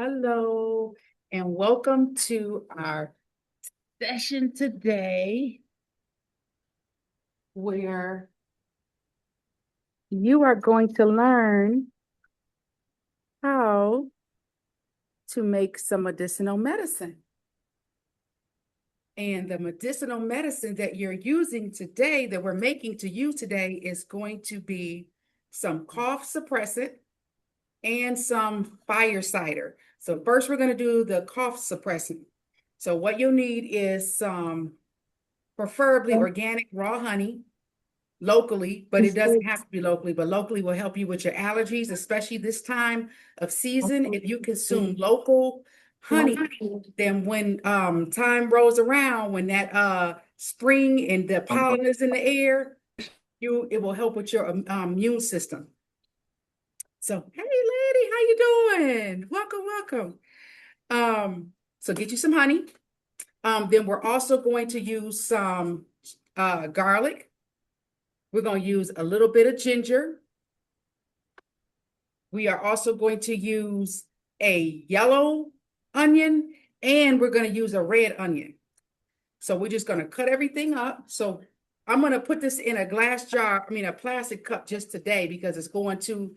Hello, and welcome to our session today where you are going to learn how to make some medicinal medicine. And the medicinal medicine that you're using today, that we're making to you today, is going to be some cough suppressant and some fire cider. So first we're going to do the cough suppressant. So what you'll need is some preferably organic raw honey locally, but it doesn't have to be locally, but locally will help you with your allergies, especially this time of season. If you consume local honey, then when time rolls around, when that spring and the pollen is in the air, it will help with your immune system. So, hey lady, how you doing? Welcome, welcome. So get you some honey. Then we're also going to use some garlic. We're going to use a little bit of ginger. We are also going to use a yellow onion, and we're going to use a red onion. So we're just going to cut everything up. So I'm going to put this in a glass jar, a plastic cup just today because it's going to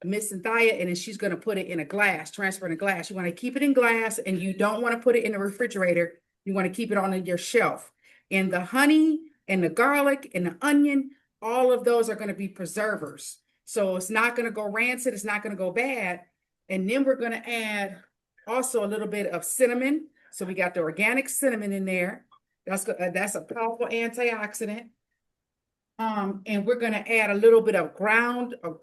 Miss Cynthia, and then she's going to put it in a glass, transfer in a glass. You want to keep it in glass, and you don't want to put it in the refrigerator. You want to keep it on your shelf. And the honey and the garlic and the onion, all of those are going to be preservers. So it's not going to go rancid. It's not going to go bad. And then we're going to add also a little bit of cinnamon. So we got the organic cinnamon in there. That's a powerful antioxidant. And we're going to add a little bit of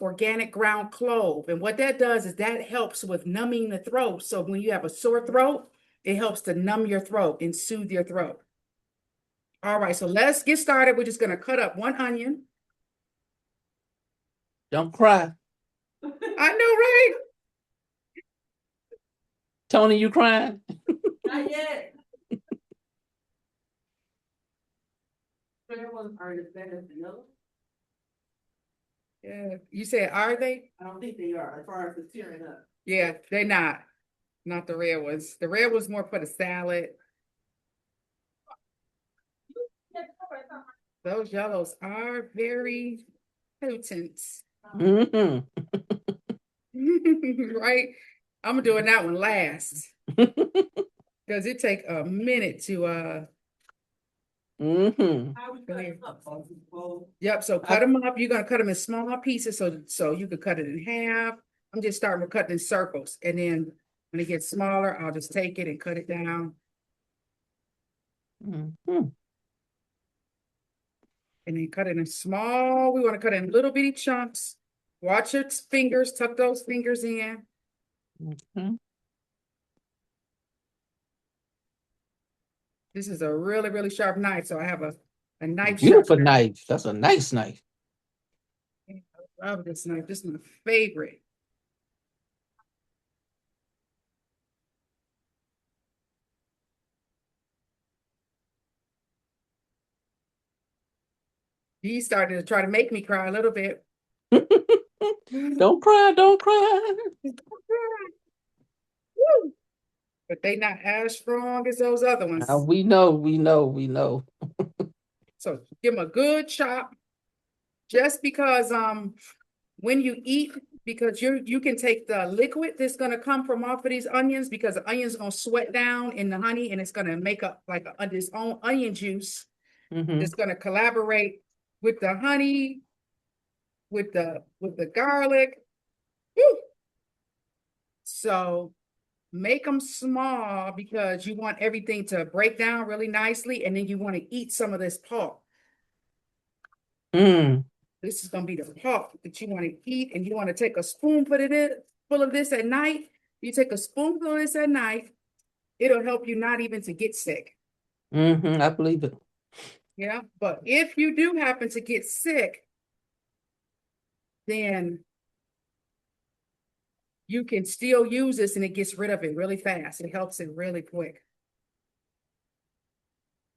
organic ground clove. And what that does is that helps with numbing the throat. So when you have a sore throat, it helps to numb your throat and soothe your throat. All right, so let's get started. We're just going to cut up one onion. Don't cry. I know, right? Tony, you crying? Not yet. Are better than those? Yeah, you said, are they? I don't think they are, as far as the tearing up. Yeah, they're not. Not the red ones. The red ones more for the salad. Those yellows are very potent. Mm-hmm. Right? I'm doing that one last. Because it take a minute to Mm-hmm. Yep, so cut them up. You're gonna cut them in small pieces so you could cut it in half. I'm just starting with cutting in circles, and then when it gets smaller, I'll just take it and cut it down. Mm-hmm. And then cut it in small. We want to cut it in little bitty chunks. Watch your fingers, tuck those fingers in. Mm-hmm. This is a really, really sharp knife. So I have a knife Beautiful sharpener. knife. That's a nice knife. I love this knife. This is my favorite. He started to try to make me cry a little bit. Don't cry, don't cry. But they not as strong as those other ones. We know. So give them a good chop. Just because when you eat, because you can take the liquid that's gonna come from off of these onions, because the onion's gonna sweat down in the honey, and it's gonna make up like its own onion juice. Mm-hmm. It's gonna collaborate with the honey, with the garlic. Woo! So make them small because you want everything to break down really nicely, and then you want to eat some of this pulp. Mm. This is going to be the pulp that you want to eat, and you want to take a spoonful of this at night. You take a spoonful of this at night, it'll help you not even to get sick. Mm-hmm. I believe it. Yeah, but if you do happen to get sick, then you can still use this and it gets rid of it really fast. It helps it really quick.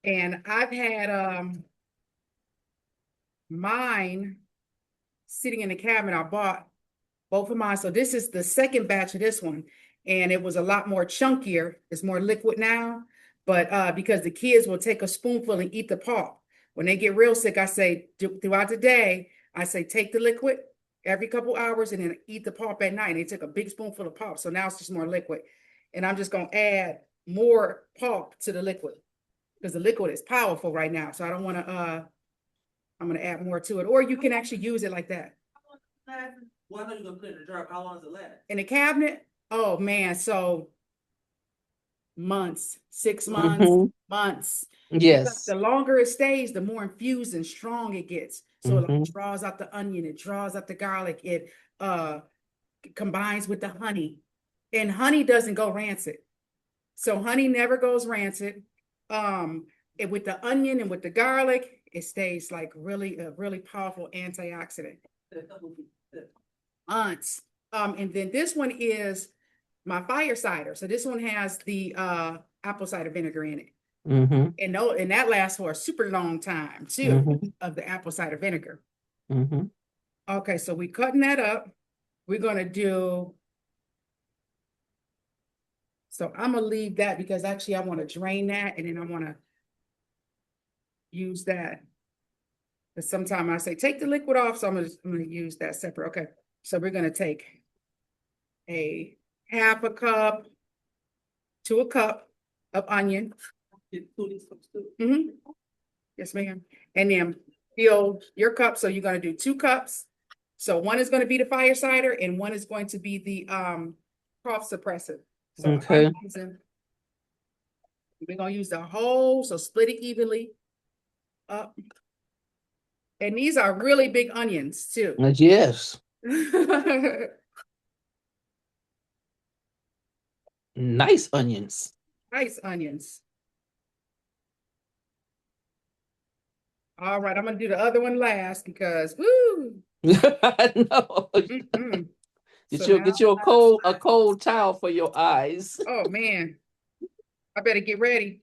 And I've had mine sitting in the cabinet. I bought both of mine. So this is the second batch of this one. and it was a lot more chunkier. It's more liquid now, but because the kids will take a spoonful and eat the pulp. When they get real sick, I say throughout the day, I say take the liquid every couple hours and then eat the pulp at night. And they took a big spoonful of pulp, so now it's just more liquid. And I'm just gonna add more pulp to the liquid because the liquid is powerful right now. So I don't want to. I'm gonna add more to it, or you can actually use it like that. Well, I know you're gonna put it in the jar. How long does it last? In the cabinet, oh man, so months, 6 months, Mm-hmm. months. Because Yes. the longer it stays, the more infused and strong it gets. So it Mm-hmm. like draws out the onion, it draws out the garlic, it combines with the honey. And honey doesn't go rancid. So honey never goes rancid. And with the onion and with the garlic, it stays like really a really powerful antioxidant. Aunts. And then this one is my fire cider. So this one has the apple cider vinegar in it. Mm-hmm. And that lasts for a super long time too, Mm-hmm. of the apple cider vinegar. Mm-hmm. Okay, so we cutting that up. We're gonna do, so I'm gonna leave that because actually I want to drain that and then I want to use that. But sometimes I say take the liquid off, so I'm gonna use that separate. Okay, so we're gonna take a half a cup to a cup of onion. Mm-hmm. Yes, ma'am. And then fill your cup. So you're gonna do 2 cups. So one is gonna be the fire cider and one is going to be the cough suppressant. So Okay. we're gonna use the whole, so split it evenly up. And these are really big onions too. Yes. Nice onions. Nice onions. All right, I'm gonna do the other one last because woo. No. Mm-mm. Get So your now, get you a cold towel for your eyes. oh man, I better get ready.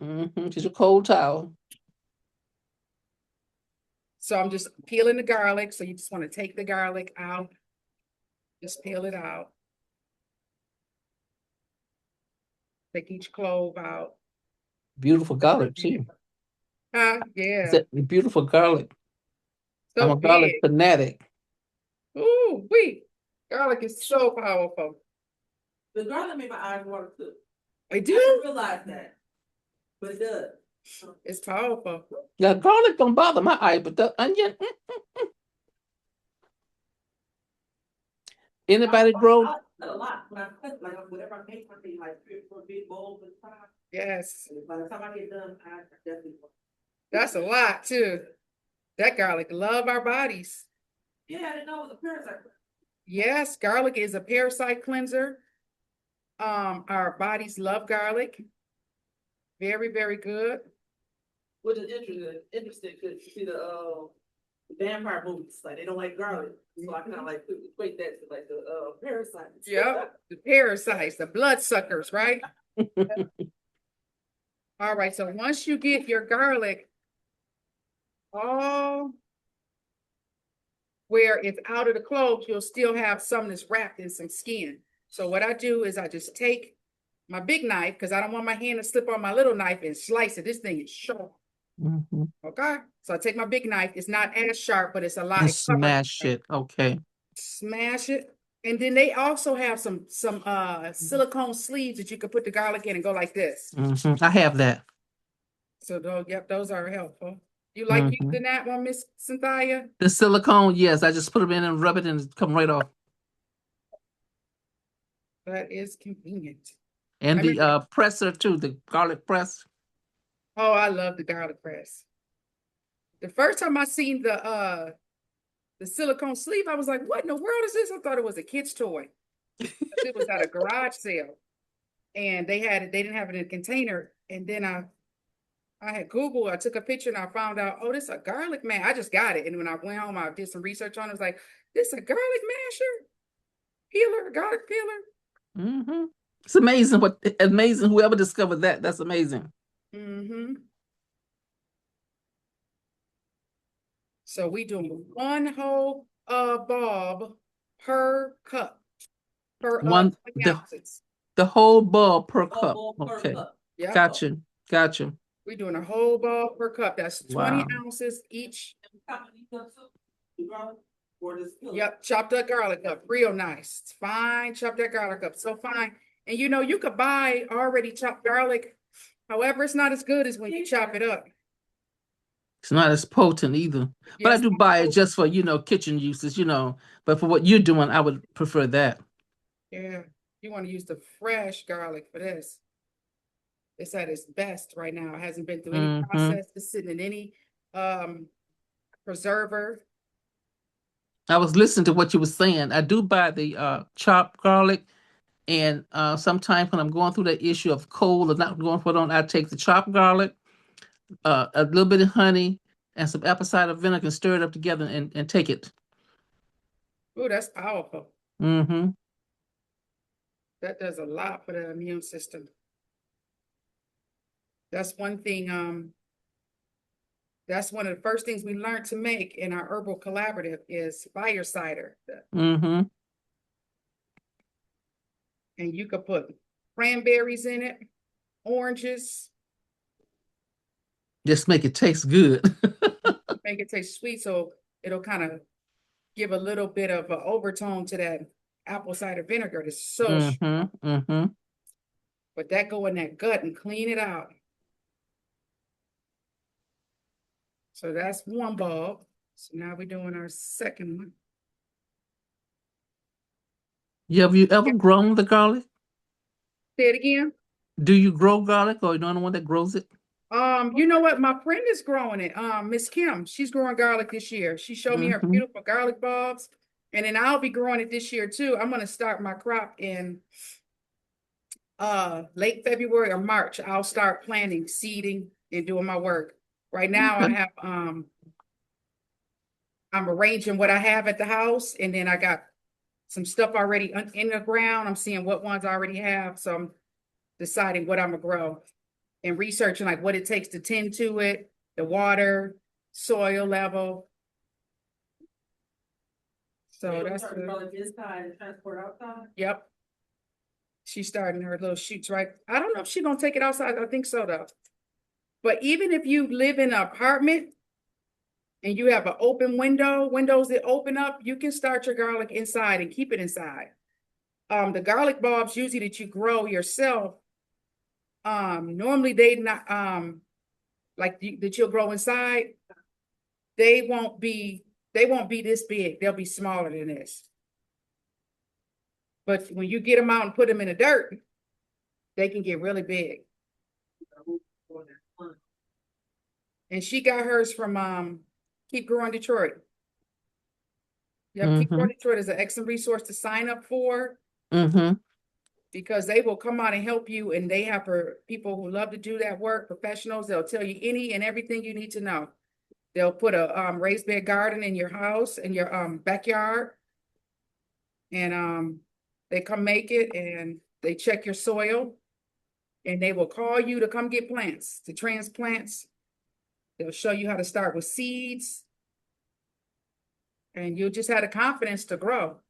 Mm-hmm. Get your cold towel. So I'm just peeling the garlic. So you just want to take the garlic out. Just peel it out. Take each clove out. Beautiful garlic too. Yeah. It's a beautiful garlic. I'm So a garlic big. fanatic. Ooh, wait. Garlic is so powerful. The garlic made my eyes water too. I I do. didn't realize that, but it does. It's powerful. Now garlic don't bother my eye, but the onion. Anybody grow? I like that a lot. When I cook, like whatever I make, I make like 3 or 4 big bowls at a time. Yes. And by the time I get done, I definitely. That's a lot too. That garlic love our bodies. Yeah, I didn't know it was a parasite. Yes, garlic is a parasite cleanser. Our bodies love garlic. Very, very good. Which is interesting because you see the vampire movies, like they don't like garlic. So I kind of like equate that to like the parasites. Yep, the parasites, the bloodsuckers, right? All right, so once you get your garlic all where it's out of the cloves, you'll still have some that's wrapped in some skin. So what I do is I just take my big knife, because I don't want my hand to slip on my little knife and slice it. This thing is sharp. Mm-hmm. Okay, so I take my big knife. It's not as sharp, but it's a lot. And It covers smash it. Okay. Smash it. And then they also have some silicone sleeves that you can put the garlic in and go like this. Mm-hmm. I have that. So those, yep, those are helpful. You like Mm-hmm. using that one, Miss Cynthia? The silicone, yes. I just put them in and rub it and it come right off. That is convenient. And I the remember- presser too, the garlic press. Oh, I love the garlic press. The first time I seen the silicone sleeve, I was like, what in the world is this? I thought it was a kid's toy. It was at a garage sale. And they had it, they didn't have it in a container. And then I had Googled, I took a picture and I found out, oh, this is a garlic man. I just got it. And when I went home, I did some research on it. I was like, this is a garlic masher, peeler, garlic peeler. Mm-hmm. It's amazing whoever discovered that. That's amazing. Mm-hmm. So we doing 1 whole bulb per cup. per One 20 the ounces. the whole bowl per cup. Bubble per Okay. cup. Yeah, Gotcha. we're doing a whole ball per cup. That's 20 Wow. ounces each. How many cups of garlic? Or this cup? Yep, chop that garlic up real nice. It's fine. Chop that garlic up so fine. And you know, you could buy already chopped garlic. However, it's not as good as when you chop it up. It's not as potent either. But I Yes, do buy it just for, kitchen uses, But for what you're doing, I would prefer that. yeah, you want to use the fresh garlic for this. It's at its best right now. It hasn't been through any Mm-hmm. process. It's sitting in any preserver. I was listening to what you were saying. I do buy the chopped garlic, and sometimes when I'm going through that issue of cold or not going for it on, I take the chopped garlic, a little bit of honey, and some apple cider vinegar and stir it up together and take it. Oh, that's powerful. Mm-hmm. That does a lot for the immune system. That's one thing, that's one of the first things we learned to make in our herbal collaborative is fire cider. Mm-hmm. And you could put cranberries in it, oranges, Just make it taste good. make it taste sweet. So it'll kind of give a little bit of an overtone to that apple cider vinegar. It's so strong. Mm-hmm. Mm-hmm. But that go in that gut and clean it out. So that's one bulb. So now we're doing our second one. Have you ever grown the garlic? Say it again. Do you grow garlic, or you know anyone that grows it? You know what? My friend is growing it. Miss Kim, she's growing garlic this year. She showed me her Mhm. beautiful garlic bulbs, and then I'll be growing it this year too. I'm gonna start my crop in late February or March. I'll start planting, seeding, and doing my work. Right now, I Okay. have I'm arranging what I have at the house, and then I got some stuff already in the ground. I'm seeing what ones I already have, so I'm deciding what I'm gonna grow and researching like what it takes to tend to it, the water, soil level. So that's good. Garlic inside and transport outside. Yep. She's starting her little shoots right. I don't know if she's gonna take it outside. I think so though. But even if you live in an apartment and you have an open windows that open up, you can start your garlic inside and keep it inside. The garlic bulbs usually that you grow yourself, normally they not that you'll grow inside, they won't be this big. They'll be smaller than this. But when you get them out and put them in the dirt, they can get really big. And she got hers from Keep Growing Detroit. Yep, Keep Growing Detroit is an excellent resource to sign up for Mm-hmm. because they will come out and help you, and they have people who love to do that work, professionals. They'll tell you any and everything you need to know. They'll put a raised bed garden in your house, in your backyard, and they come make it, and they check your soil, and they will call you to come get plants, to transplants. They'll show you how to start with seeds, and you'll just have the confidence to grow.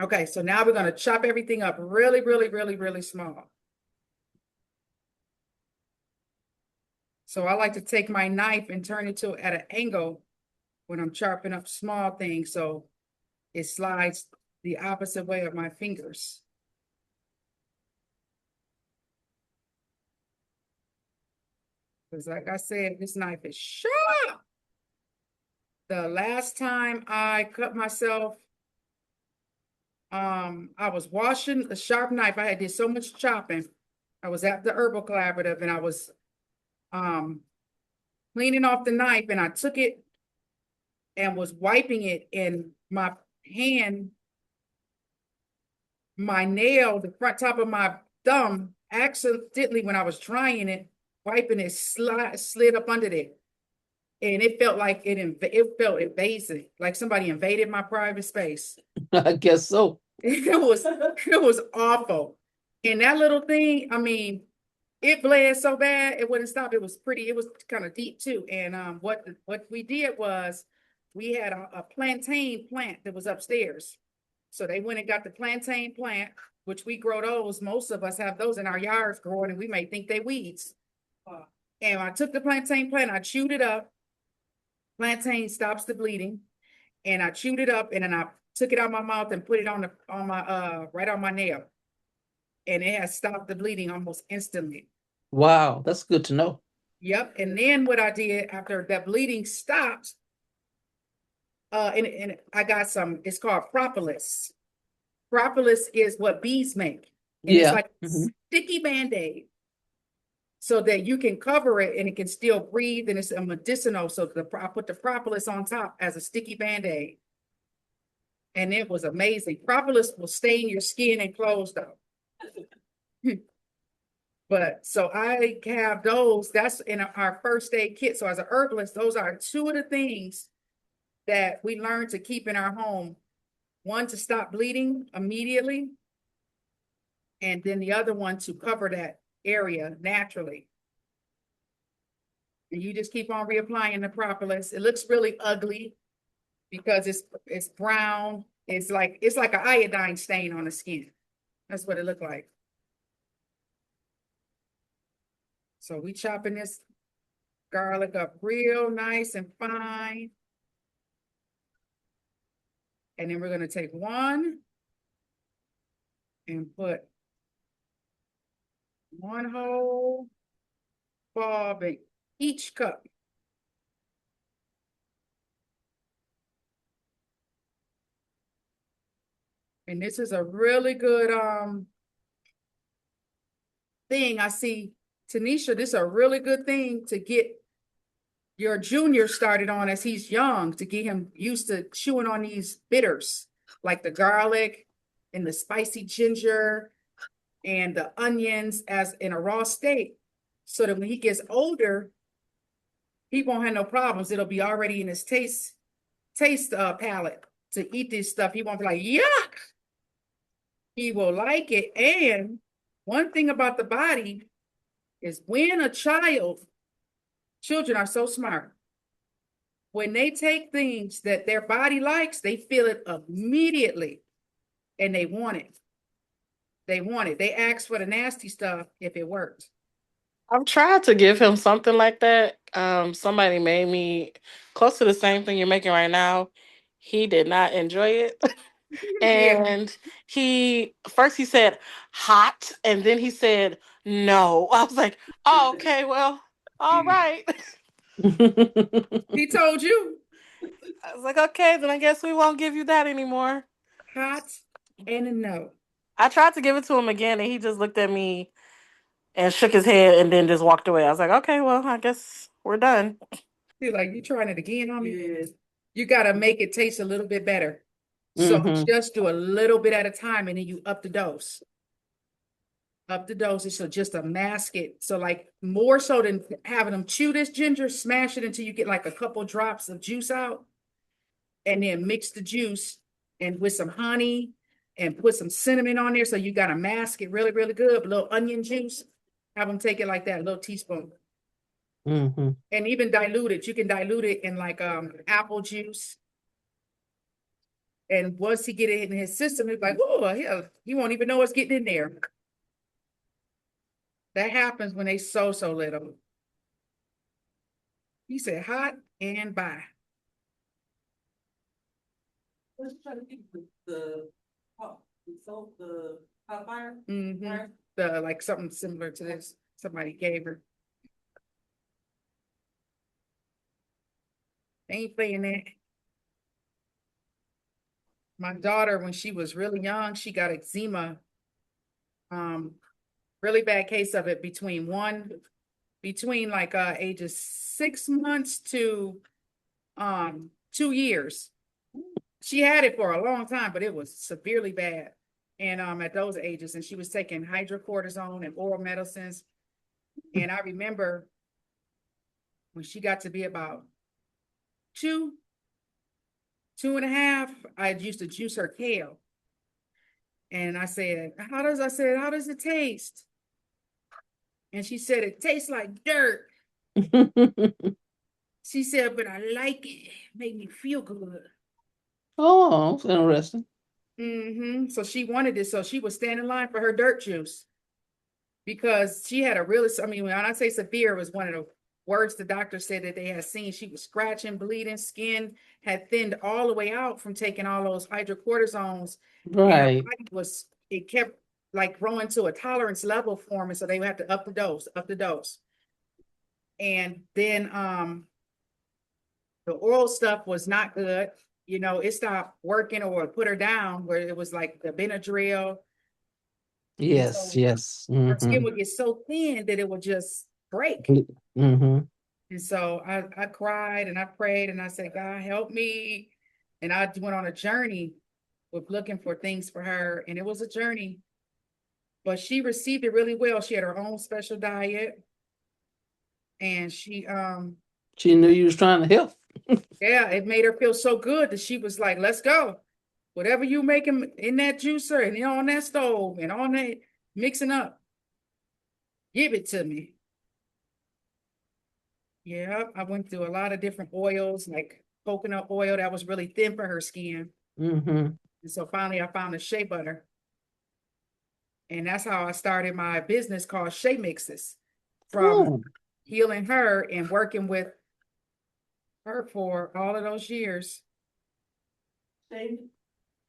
Okay, so now we're gonna chop everything up really, really, really, really small. So I like to take my knife and turn it to at an angle when I'm chopping up small things, so it slides the opposite way of my fingers. Because like I said, this knife is sharp. The last time I cut myself, I was washing a sharp knife. I had did so much chopping. I was at the Herbal Collaborative and I was cleaning off the knife, and I took it and was wiping it, and my hand, my nail, the front top of my thumb, accidentally when I was trying it, wiping it, slid up under there. And it felt like it felt invasive, like somebody invaded my private space. I guess so. It was awful. And that little thing, I mean, it bled so bad it wouldn't stop. It was pretty, it was kind of deep too. And what we did was we had a plantain plant that was upstairs. So they went and got the plantain plant, which we grow those. Most of us have those in our yards growing, and we may think they weeds. And I took the plantain plant, I chewed it up. Plantain stops the bleeding. And I chewed it up and then I took it out of my mouth and put it on my right on my nail. And it has stopped the bleeding almost instantly. Wow, that's good to know. Yep. And then what I did after that bleeding stopped, and I got some, it's called propolis. Propolis is what bees make. And it's Yeah. like a sticky Band-Aid. So that you can cover it and it can still breathe, and it's a medicinal. So I put the propolis on top as a sticky Band-Aid. And it was amazing. Propolis will stain your skin and clothes though. But so I have those, that's in our first aid kit. So as an herbalist, those are two of the things that we learned to keep in our home. One, to stop bleeding immediately. And then the other one to cover that area naturally. And you just keep on reapplying the propolis. It looks really ugly because it's brown. It's like an iodine stain on the skin. That's what it looked like. So we chopping this garlic up real nice and fine. And then we're gonna take one and put one whole bulb in each cup. And this is a really good thing. I see, Tanisha, this is a really good thing to get your junior started on as he's young, to get him used to chewing on these bitters, like the garlic and the spicy ginger and the onions as in a raw state. So that when he gets older, he won't have no problems. It'll be already in his taste palate to eat this stuff. He won't be like, yuck. He will like it. And one thing about the body is when children are so smart. When they take things that their body likes, they feel it immediately and they want it. They want it. They ask for the nasty stuff if it works. I've tried to give him something like that. Somebody made me close to the same thing you're making right now. He did not enjoy it. Yeah. And he said hot, and then he said no. I was like, oh, okay, well, all right. He told you I was like, okay, then I guess we won't give you that anymore. hot and a no. I tried to give it to him again, and he just looked at me and shook his head and then just walked away. I was like, okay, well, I guess we're done. He's like, you trying it again on me? Yeah. You got to make it taste a little bit better. So just do a little bit at a time and then you up the dose. Up the dosage, so just to mask it. So like more so than having them chew this ginger, smash it until you get like a couple drops of juice out. And then mix the juice and with some honey and put some cinnamon on there. So you got to mask it really, really good. A little onion juice. Have them take it like that, a little teaspoon. And even dilute it. You can dilute it in like apple juice. And once he get it in his system, he's like, oh, hell, he won't even know what's getting in there. That happens when they so little. He said hot and bye. Let's try to keep the hot fire. The like something similar to this somebody gave her. They ain't playing that. My daughter, when she was really young, she got eczema. Really bad case of it between like ages 6 months to 2 years. She had it for a long time, but it was severely bad. And at those ages, and she was taking hydrocortisone and oral medicines. And I remember when she got to be about 2.5, I used to juice her kale. And I said, how does it taste? And she said, it tastes like dirt. She said, but I like it. It made me feel good. Oh, that's interesting. So she wanted this, so she was standing in line for her dirt juice because she had a really, I mean, when I say severe, it was one of the words the doctor said that they had seen. She was scratching, bleeding, skin had thinned all the way out from taking all those hydrocortisones. And her Right. body was, it kept like growing to a tolerance level for me. So they would have to up the dose, up the dose. And then the oral stuff was not good. You know, it stopped working or put her down where it was like the Benadryl. And Yes, so yes. her skin Mm-hmm. would get so thin that it would just break. Mm-hmm. And so I cried and I prayed and I said, God, help me. And I went on a journey with looking for things for her. And it was a journey, but she received it really well. She had her own special diet. And She knew you was trying to help. yeah, it made her feel so good that she was like, let's go. Whatever you making in that juicer and on that stove and on that mixing up, give it to me. Yeah, I went through a lot of different oils, like coconut oil that was really thin for her skin. Mm-hmm. And so finally I found the shea butter. And that's how I started my business called Shea Mixes, from Oh, healing her and working with her for all of those years. Shea,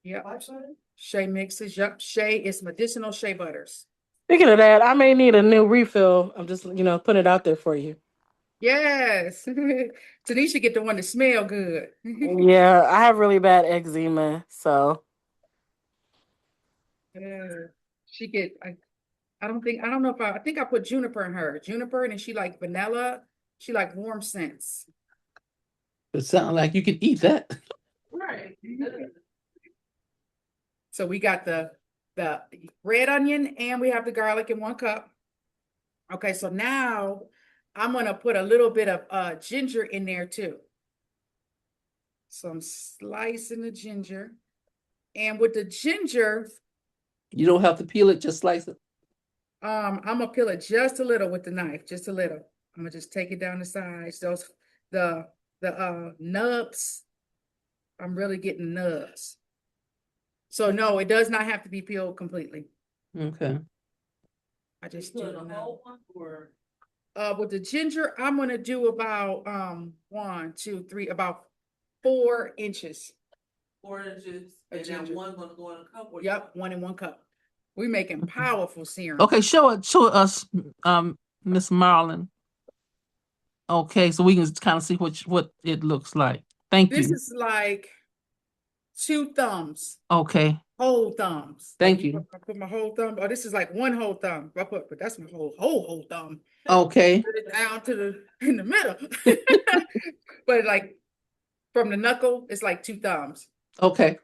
Yep. Fire Cider? Shea Mixes. Yep. Shea is medicinal shea butters. Speaking of that, I may need a new refill. I'm just, putting it out there for you. Yes. Tanisha get the one that smell good. Yeah, I have really bad eczema, so Yeah. She get I don't know if I think I put juniper in her. Juniper, and then she like vanilla. She like warm scents. it sounds like you can eat that. Right. So we got the red onion and we have the garlic in 1 cup. Okay, so now I'm gonna put a little bit of ginger in there too. So I'm slicing the ginger. And with the ginger, You don't have to peel it, just slice it. I'm gonna peel it just a little with the knife, just a little. I'm gonna just take it down the sides. Those the nubs. I'm really getting nubs. So no, it does not have to be peeled completely. Okay. I just Put do in a the whole one or? with the ginger, I'm gonna do about 1, 2, 3, about 4 inches. 4 inches, A and now ginger. one gonna go in a cup or? Yep, 1 in 1 cup. We're making powerful serum. Okay, show us, Miss Marlon. Okay, so we can kind of see what it looks like. Thank This you. is like 2 thumbs, Okay, whole thumbs. thank Like you. I put my whole thumb. Oh, this is like 1 whole thumb. But that's my whole thumb. Okay, Put it down to the in the middle. But like from the knuckle, it's like 2 thumbs. okay.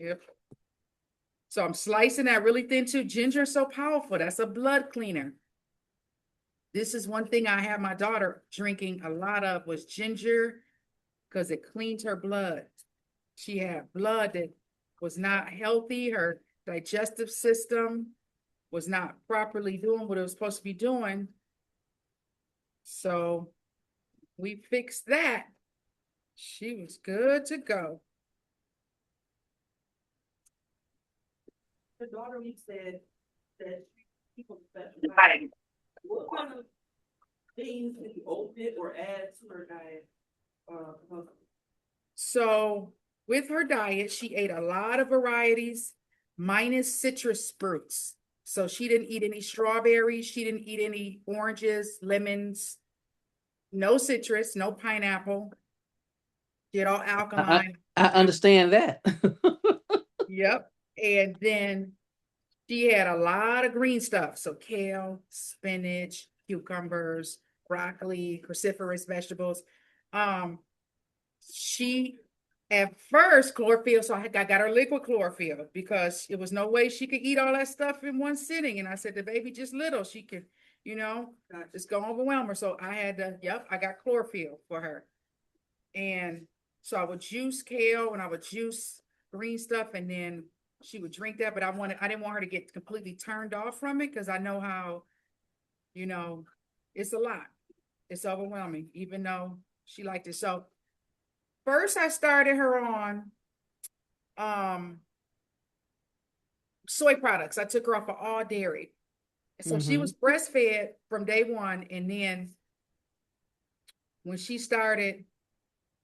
Yep. So I'm slicing that really thin too. Ginger is so powerful. That's a blood cleaner. This is one thing I have my daughter drinking a lot of was ginger because it cleans her blood. She had blood that was not healthy. Her digestive system was not properly doing what it was supposed to be doing. So we fixed that. She was good to go. The daughter, we said that people that. What kind of things can you open it or add to her diet? So with her diet, she ate a lot of varieties minus citrus fruits. So she didn't eat any strawberries. She didn't eat any oranges, lemons, no citrus, no pineapple. Get all alkaline. I understand that. Yep. And then she had a lot of green stuff. So kale, spinach, cucumbers, broccoli, cruciferous vegetables. She at first chlorophyll, so I got her liquid chlorophyll because it was no way she could eat all that stuff in one sitting. And I said, the baby just little, she could, just go overwhelm her. So I had to, I got chlorophyll for her. And so I would juice kale and I would juice green stuff, and then she would drink that. But I didn't want her to get completely turned off from it because I know how, it's a lot. It's overwhelming, even though she liked it. So first I started her on soy products. I took her off of all dairy. And so she was breastfed from day one. And then when she started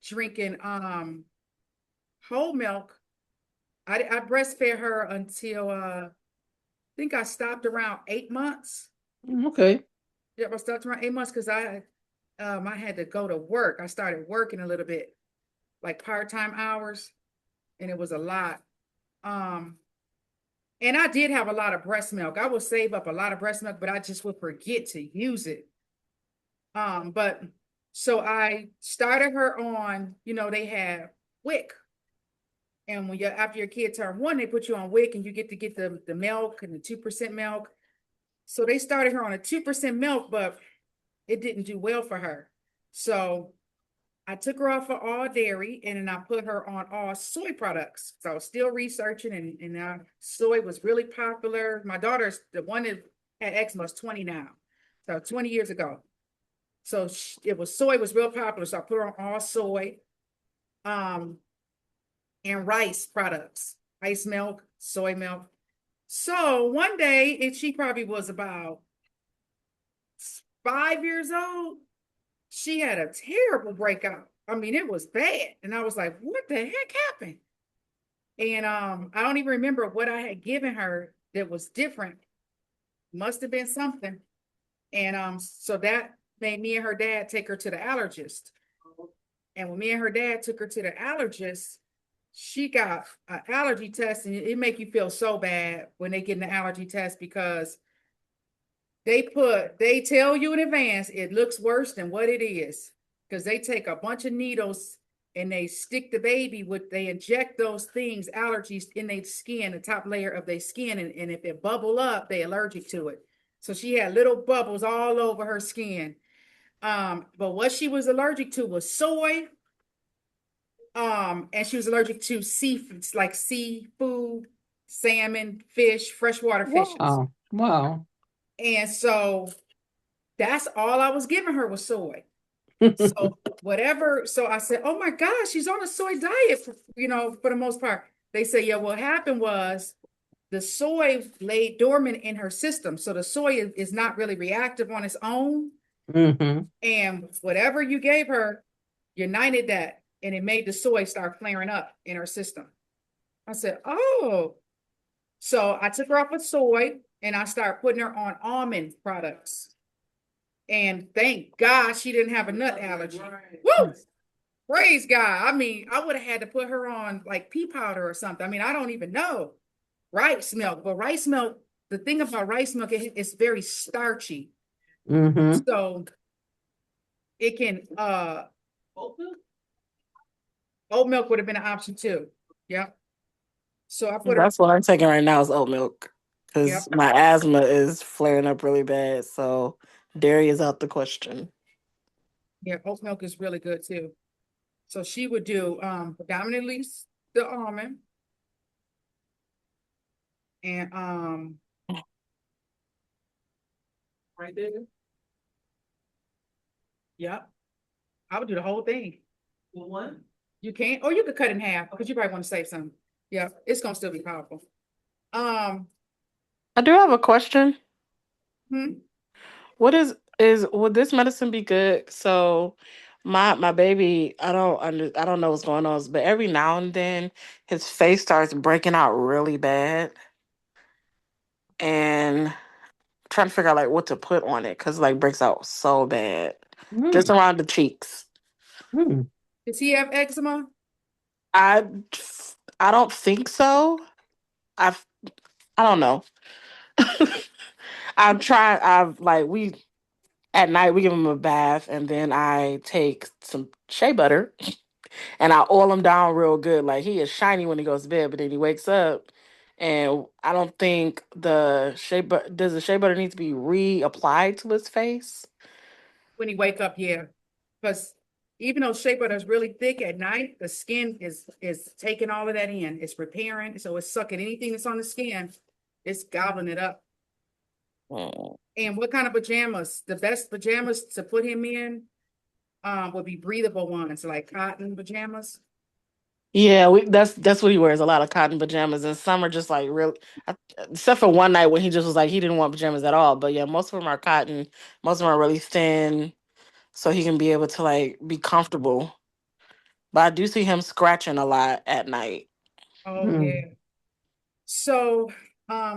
drinking whole milk, I breastfed her until I think I stopped around 8 months. Okay. Yep, I stopped around 8 months because I had to go to work. I started working a little bit, like part-time hours, and it was a lot. And I did have a lot of breast milk. I would save up a lot of breast milk, but I just would forget to use it. But so I started her on, they have WIC. And when after your kid turned 1, they put you on WIC and you get to get the milk and the 2% milk. So they started her on a 2% milk, but it didn't do well for her. So I took her off of all dairy and then I put her on all soy products. So I was still researching and now soy was really popular. My daughter's the one that had eczema is 20 now. So 20 years ago. So soy was real popular. So I put her on all soy. And rice products, rice milk, soy milk. So one day, and she probably was about 5 years old, she had a terrible breakout. I mean, it was bad. And I was like, what the heck happened? And I don't even remember what I had given her that was different. Must have been something. And so that made me and her dad take her to the allergist. And when me and her dad took her to the allergist, she got an allergy test, and it make you feel so bad when they get an allergy test because they tell you in advance it looks worse than what it is because they take a bunch of needles and they stick the baby they inject those things, allergies in their skin, the top layer of their skin, and if it bubble up, they allergic to it. So she had little bubbles all over her skin. But what she was allergic to was soy. And she was allergic to seafood, like seafood, salmon, fish, freshwater fishes. Wow. Wow. And so that's all I was giving her was soy. So so I said, oh my gosh, she's on a soy diet, for the most part. They say, yeah, what happened was the soy laid dormant in her system. So the soy is not really reactive on its own. And whatever you gave her, united that. And it made the soy start flaring up in her system. I said, oh. So I took her off of soy and I started putting her on almond products. And thank God she didn't have a nut allergy. Woo! Praise God. I mean, I would have had to put her on like pea powder or something. I mean, I don't even know. Rice milk. But rice milk, the thing about rice milk, it's very starchy. So it can oat milk would have been an option too. Yep. So I put That's what I'm taking right now is oat milk because my asthma is flaring up really bad. So dairy is out the question. Yeah, oat milk is really good too. So she would do predominantly the almond and Right there. yep. I would do the whole thing. The one? You can't, or you could cut in half because you probably want to save some. Yeah, it's gonna still be powerful. I do have a question. What would this medicine be good? So my baby, I don't know what's going on, but every now and then his face starts breaking out really bad. And trying to figure out like what to put on it because like breaks out so bad. Just around the cheeks. Does he have eczema? I don't think so. I don't know. At night we give him a bath and then I take some shea butter and I oil him down real good. Like he is shiny when he goes to bed, but then he wakes up and I don't think does the shea butter need to be reapplied to his face? When he wake up, yeah. Because even though shea butter is really thick at night, the skin is taking all of that in. It's repairing, so it's sucking anything that's on the skin, it's gobbling it up. And what kind of pajamas? The best pajamas to put him in would be breathable ones, like cotton pajamas. Yeah, that's what he wears, a lot of cotton pajamas, and some are just like real. Except for one night when he just was like he didn't want pajamas at all. But yeah, most of them are cotton. Most of them are really thin, so he can be able to like be comfortable. But I do see him scratching a lot at night. Oh, Mm. yeah. So,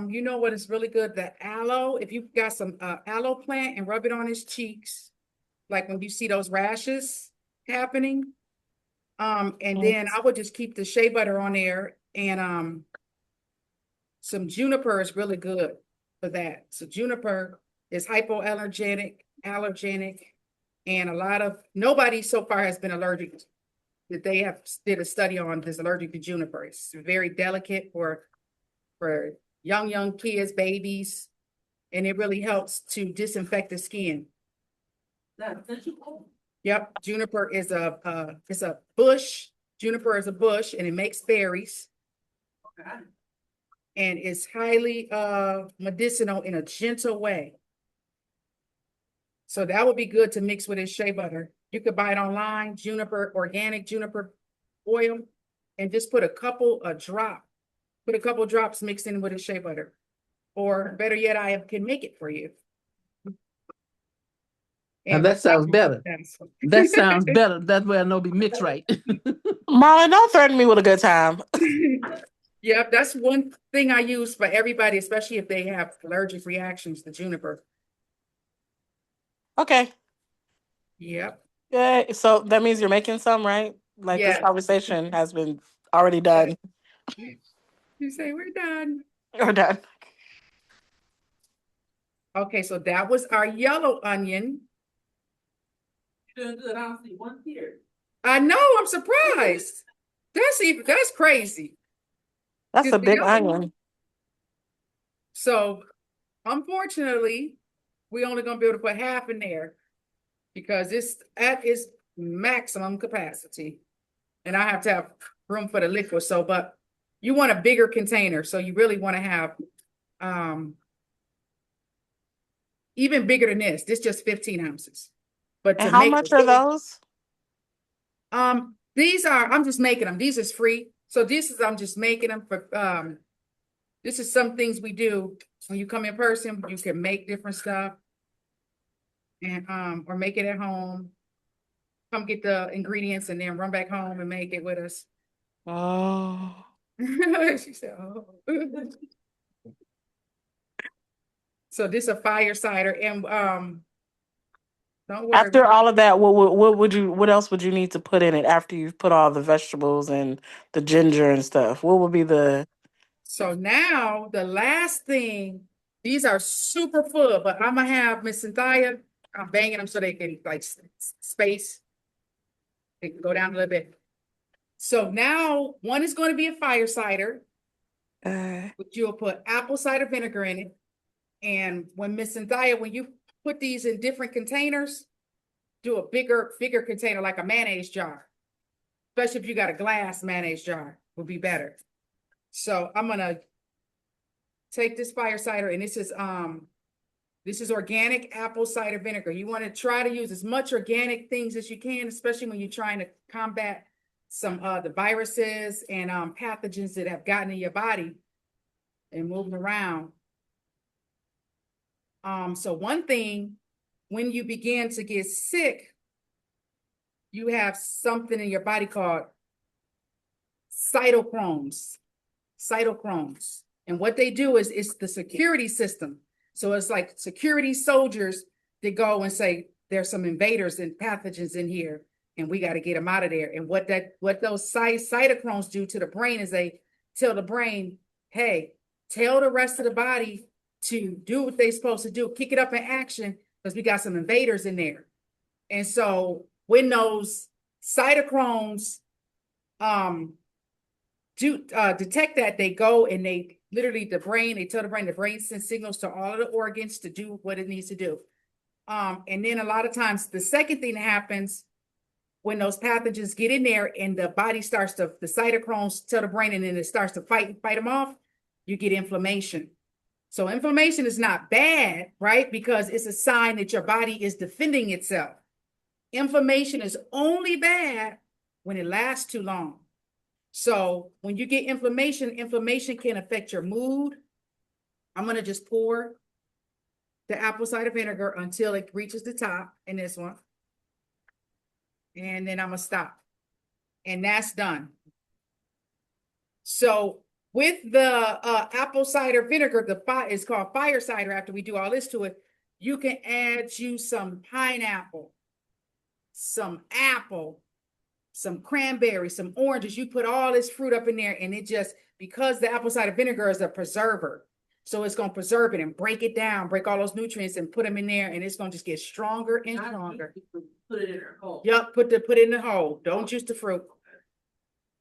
you know what is really good? The aloe. If you've got some aloe plant and rub it on his cheeks, like when you see those rashes happening. And Mm. then I would just keep the shea butter on there, and some juniper is really good for that. So juniper is hypoallergenic, allergenic, and a lot of nobody so far has been allergic that they have did a study on this allergic to juniper. It's very delicate for young kids, babies, and it really helps to disinfect the skin. That's essential. Yep, juniper is it's a bush. Juniper is a bush, and it makes berries, Okay. and it's highly medicinal in a gentle way. So that would be good to mix with his shea butter. You could buy it online, juniper, organic juniper oil, and just put a couple drops mixed in with his shea butter. Or better yet, can make it for you. Now And that sounds better. That sounds better. That way I know be mixed right. Marlon, don't threaten me with a good time. Yep, that's one thing I use for everybody, especially if they have allergic reactions to juniper. Okay. Yep. Yeah. So that means you're making some, right? Like this Yeah. conversation has been already done You say we're done. or done. Okay, so that was our yellow onion. You're doing good. I don't see one tear. I know, I'm surprised. That's crazy. That's a big onion. So unfortunately, we only gonna be able to put half in there because this at its maximum capacity. And I have to have room for the liquid. So, but you want a bigger container. So you really want to have even bigger than this. This just 15 ounces. But And to how make much are those? these are, I'm just making them. These is free. So I'm just making them for this is some things we do when you come in person. You can make different stuff and or make it at home. Come get the ingredients and then run back home and make it with us. Oh. She said, oh. So this is a fire cider, and don't worry. After all of that, what else would you need to put in it after you've put all the vegetables and the ginger and stuff? What would be the So now the last thing, these are super full, but I'm gonna have Miss Cynthia, I'm banging them so they can like space. They can go down a little bit. So now one is going to be a fire cider, but you'll put apple cider vinegar in it. And when Miss Cynthia, when you put these in different containers, do a bigger container like a mayonnaise jar. Especially if you got a glass mayonnaise jar, would be better. So I'm gonna take this fire cider, and this is organic apple cider vinegar. You want to try to use as much organic things as you can, especially when you're trying to combat some the viruses and pathogens that have gotten in your body and moving around. So one thing, when you begin to get sick, you have something in your body called cytochromes. Cytochromes. And what they do is it's the security system. So it's like security soldiers that go and say, there's some invaders and pathogens in here, and we got to get them out of there. And what those cytochromes do to the brain is they tell the brain, hey, tell the rest of the body to do what they're supposed to do, kick it up in action, because we got some invaders in there. And so when those cytochromes detect that, they go and they literally they tell the brain sends signals to all of the organs to do what it needs to do. And then a lot of times the second thing that happens when those pathogens get in there and the body the cytochromes tell the brain and then it starts to fight them off, you get inflammation. So inflammation is not bad, right? Because it's a sign that your body is defending itself. Inflammation is only bad when it lasts too long. So when you get inflammation, inflammation can affect your mood. I'm gonna just pour the apple cider vinegar until it reaches the top in this one. And then I'm gonna stop. And that's done. So with the apple cider vinegar, it's called fire cider after we do all this to it, you can add you some pineapple, some apple, some cranberry, some oranges. You put all this fruit up in there, and it just, because the apple cider vinegar is a preserver, so it's going to preserve it and break it down, break all those nutrients and put them in there, and it's going to just get stronger and stronger. Put it in her hole. Yep, put it in the hole. Don't use the fruit.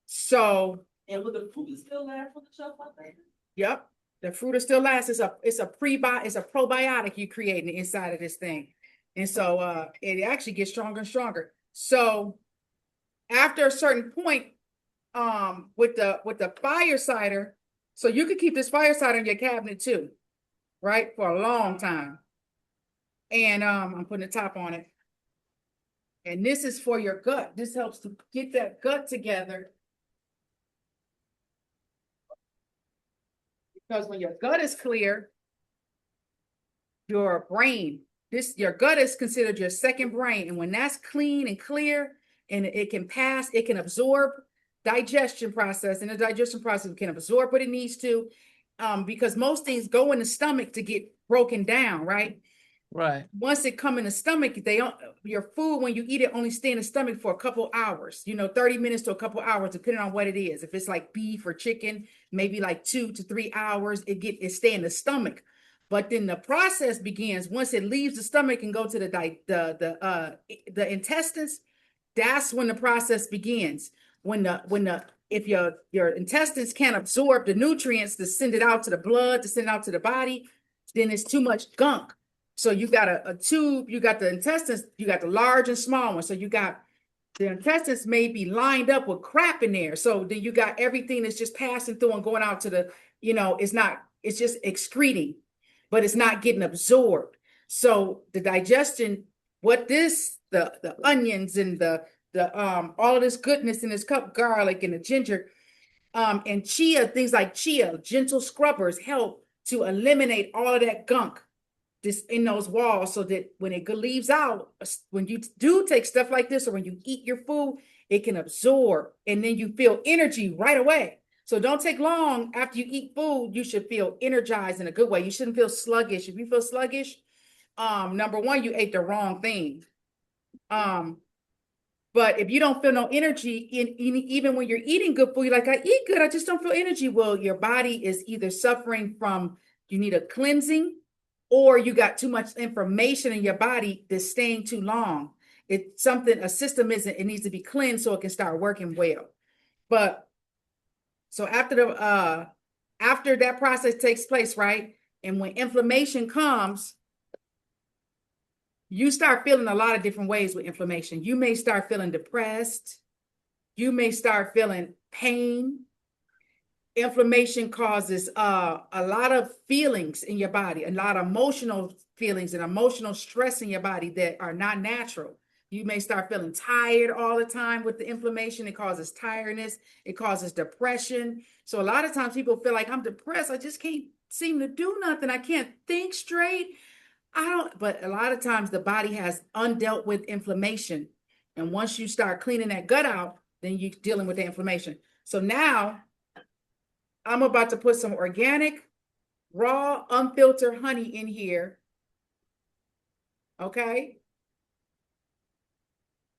So, And with the fruit still last for the shelf like that? yep, the fruit will still last. It's a probiotic you creating inside of this thing. And so it actually gets stronger and stronger. So after a certain point, with the fire cider, so you could keep this fire cider in your cabinet too, right? For a long time. And I'm putting the top on it. And this is for your gut. This helps to get that gut together. Because when your gut is clear, your brain, your gut is considered your second brain. And when that's clean and clear and it can pass, it can absorb digestion process, and the digestion process can absorb what it needs to, because most things go in the stomach to get broken down, right? Right. Once it come in the stomach, your food, when you eat it, only stay in the stomach for a couple hours, 30 minutes to a couple hours, depending on what it is. If it's like beef or chicken, maybe like 2 to 3 hours, it stay in the stomach. But then the process begins once it leaves the stomach and go to the intestines. That's when the process begins. If your intestines can't absorb the nutrients to send it out to the blood, to send it out to the body, then it's too much gunk. So you got a tube, you got the intestines, you got the large and small ones. So you got the intestines may be lined up with crap in there. So then you got everything that's just passing through and going out to the, it's just excreting, but it's not getting absorbed. So the digestion, the onions and the all of this goodness in this cup, garlic and the ginger, and chia, things like chia, gentle scrubbers help to eliminate all of that gunk this in those walls, so that when it leaves out, when you do take stuff like this, or when you eat your food, it can absorb, and then you feel energy right away. So don't take long after you eat food. You should feel energized in a good way. You shouldn't feel sluggish. If you feel sluggish, number one, you ate the wrong thing. But if you don't feel no energy, even when you're eating good food, you're like, I eat good, I just don't feel energy. Well, your body is either suffering from, you need a cleansing, or you got too much information in your body that's staying too long. It's something, a system it needs to be cleansed so it can start working well. But so after that process takes place, right? And when inflammation comes, you start feeling a lot of different ways with inflammation. You may start feeling depressed. You may start feeling pain. Inflammation causes a lot of feelings in your body, a lot of emotional feelings and emotional stress in your body that are not natural. You may start feeling tired all the time with the inflammation. It causes tiredness. It causes depression. So a lot of times people feel like, I'm depressed. I just can't seem to do nothing. I can't think straight. But a lot of times the body has undealt with inflammation. And once you start cleaning that gut out, then you're dealing with the inflammation. So now I'm about to put some organic, raw, unfiltered honey in here. Okay.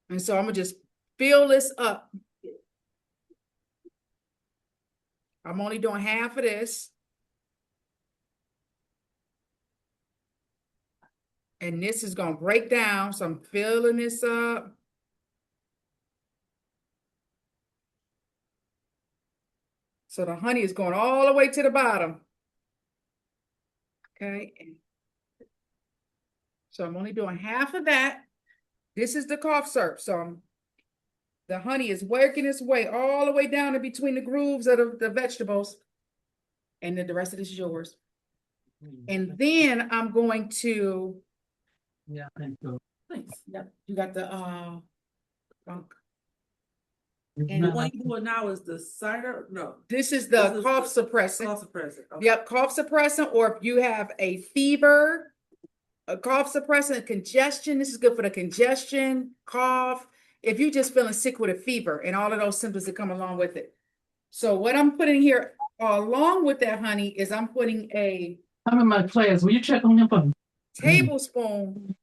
And so I'm gonna just fill this up. I'm only doing half of this. And this is gonna break down. So I'm filling this up. So the honey is going all the way to the bottom. Okay. So I'm only doing half of that. This is the cough syrup. So the honey is working its way all the way down in between the grooves of the vegetables. And then the rest of this is yours. And then I'm going to. Yeah, thank you. Thanks. Yep. You got the funk. And the one you doing now is the cider? No. This is the This is cough the suppressant. Cough suppressant. Okay. Yep, cough suppressant, or if you have a fever, a cough suppressant, congestion, this is good for the congestion, cough. If you're just feeling sick with a fever and all of those symptoms that come along with it. So what I'm putting here along with that, honey, is I'm putting a I'm in my class. Will you check on him for me? tablespoon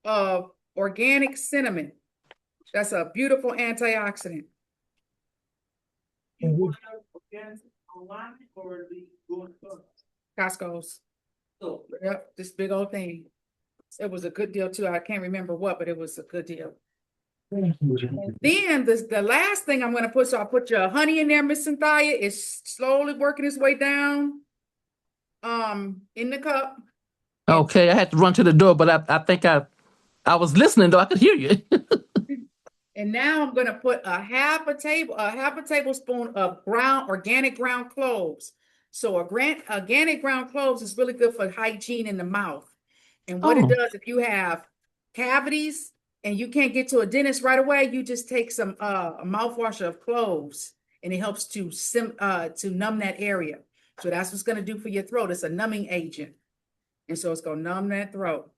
of organic cinnamon. That's a beautiful antioxidant. You want to get online or the going to Costco's. store? Yep, this big old thing. It was a good deal too. I can't remember what, but it was a good deal. And then the last thing I'm going to put, so I'll put your honey in there, Miss Cynthia. It's slowly working its way down in the cup. Okay, I had to run to the door, but I think I was listening though. I could hear you. And now I'm going to put a half a tablespoon of organic ground cloves. So organic ground cloves is really good for hygiene in the mouth. And what it does, if you have cavities and you can't get to a dentist right away, you just take some a mouthwash of cloves, and it helps to numb that area. So that's what's going to do for your throat. It's a numbing agent, and so it's going to numb that throat.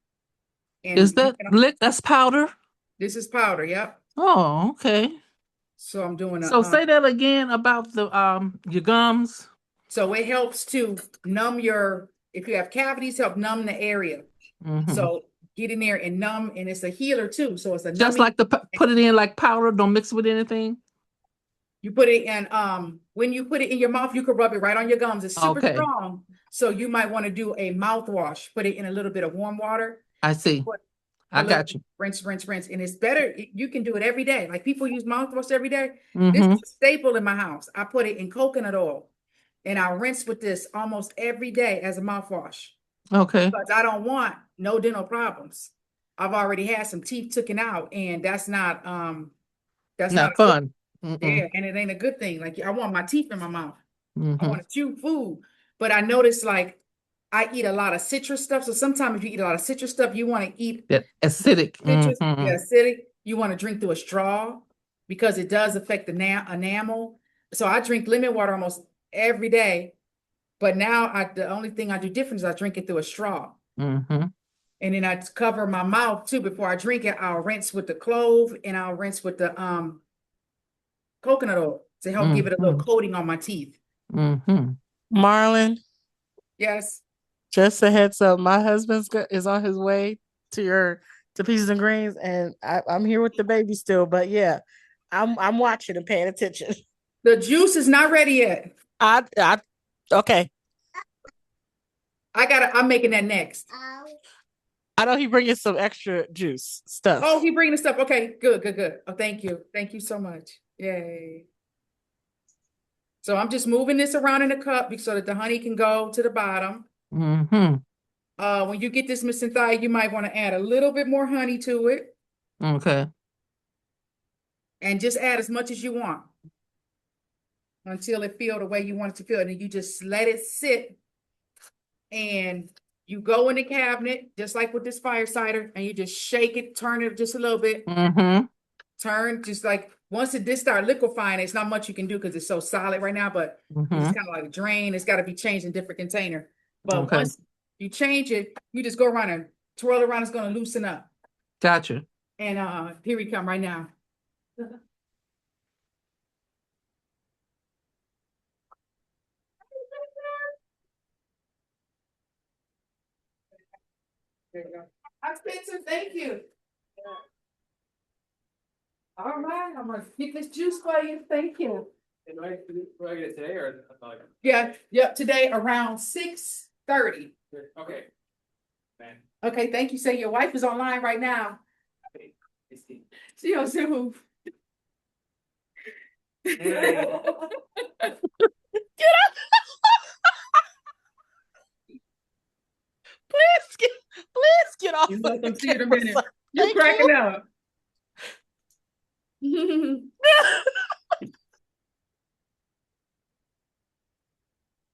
And Is that lick? That's powder? This is powder. Yep. Oh, okay. So I'm doing So say that again about the your gums. So it helps to numb if you have cavities, help numb the area. So get in there and numb, and it's a healer too. So it's a just like put it in like powder. Don't mix it with anything. You put it in, when you put it in your mouth, you can rub it right on your gums. It's super strong. So you might want to do a mouthwash, put it in a little bit of warm water. I see. I got you. Rinse. And it's better. You can do it every day. Like people use mouthwash every day. This is a staple in my house. I put it in coconut oil and I rinse with this almost every day as a mouthwash. Okay. Because I don't want no dental problems. I've already had some teeth taken out, and that's not fun. Yeah, and it ain't a good thing. Like I want my teeth in my mouth. I want to chew food. But I notice like I eat a lot of citrus stuff. So sometimes if you eat a lot of citrus stuff, you want to eat that acidic. Citrus, acidic. You want to drink through a straw because it does affect the enamel. So I drink lemon water almost every day. But now the only thing I do different is I drink it through a straw. And then I cover my mouth too. Before I drink it, I'll rinse with the clove and I'll rinse with the coconut oil to help give it a little coating on my teeth. Marlon, Yes. just a heads up, my husband is on his way to Peaches and Greens, and I'm here with the baby still. But yeah, I'm watching and paying attention. The juice is not ready yet. Okay. I'm making that next. I know he bringing some extra juice stuff. Oh, he bringing the stuff. Okay, good. Oh, thank you. Thank you so much. Yay. So I'm just moving this around in the cup so that the honey can go to the bottom. When you get this, Miss Cynthia, you might want to add a little bit more honey to it. Okay. And just add as much as you want until it feel the way you want it to feel. And then you just let it sit. And you go in the cabinet, just like with this fire cider, and you just shake it, turn it just a little bit. Turn, just like once it start liquefying, it's not much you can do because it's so solid right now, but it's kind of like a drain. It's got to be changed in a different container. But once you change it, you just go around and twirl it around. It's going to loosen up. Gotcha. And here we come right now. There you go. Spencer, thank you. All right, I'm gonna get this juice for you. Thank you. Do I get it today or like? Yeah, today around 6:30. Okay. Man. Okay, thank you. Say your wife is online right now. Okay. She on Zoom. Get up. Please get off. You're welcome. See you in a minute. You're cracking up.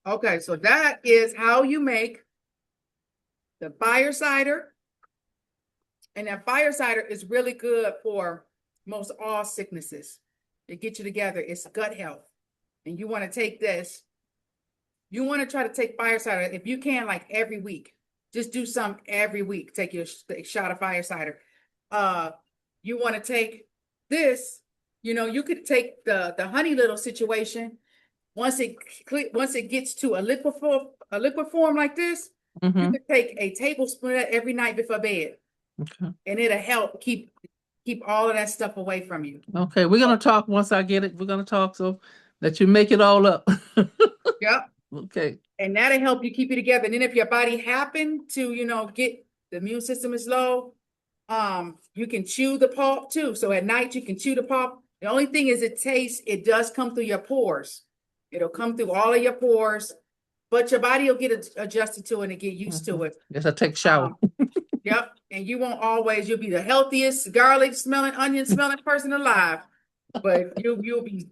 Okay, so that is how you make the fire cider. And that fire cider is really good for most all sicknesses. to get you together. It's gut health. And you want to take this. You want to try to take Fire Cider if you can, like every week. Just do some every week. Take your shot of Fire Cider. You want to take this. You could take the honey little situation. Once it gets to a liquid form like this, you Mhm. could take a tablespoon of that every night before bed, Okay. and it'll help keep all of that stuff away from you. Okay, we're gonna talk once I get it. We're gonna talk so that you make it all up. Yep. Okay. And that'll help you keep it together. And then if your body happen to, get the immune system is low, you can chew the pulp too. So at night you can chew the pulp. The only thing is it does come through your pores. It'll come through all of your pores, but your body will get adjusted to it and get used to it. Yes, I take a shower. Yep. And you'll be the healthiest garlic smelling, onion smelling person alive. But you'll be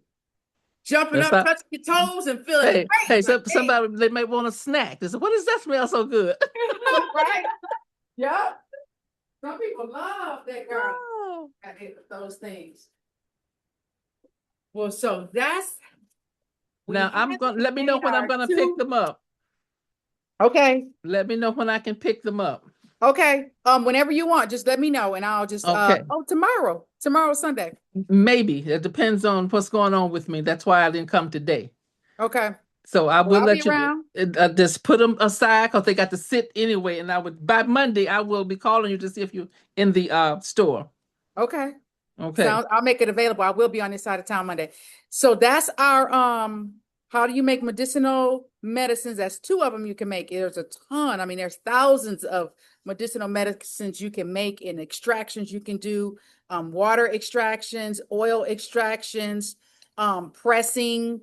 jumping That's up, not- touching your toes and feeling Hey, great. hey, Like, somebody they may want a snack. They say, "What does that smell so good?" right? Yep. Some people love that garlic. Oh. Those things. Well, so that's. Now let me know when I'm gonna pick them up. Okay. Let me know when I can pick them up. Okay. Whenever you want, just let me know and I'll just Okay. tomorrow Sunday. Maybe. It depends on what's going on with me. That's why I didn't come today. Okay. So I will I'll let be you around. just put them aside because they got to sit anyway. And by Monday I will be calling you to see if you're in the store. Okay. Okay. I'll make it available. I will be on this side of town Monday. So that's our how do you make medicinal medicines? That's 2 of them you can make. There's a ton. I mean, there's thousands of medicinal medicines you can make and extractions you can do, water extractions, oil extractions, pressing,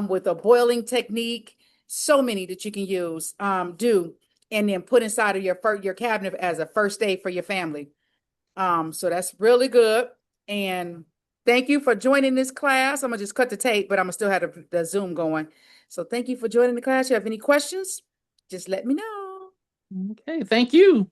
with a boiling technique. So many that you can use, do, and then put inside of your cabinet as a first aid for your family. So that's really good. And thank you for joining this class. I'm gonna just cut the tape, but I'm gonna still have the Zoom going. So thank you for joining the class. You have any questions? Just let me know. Okay. Thank you.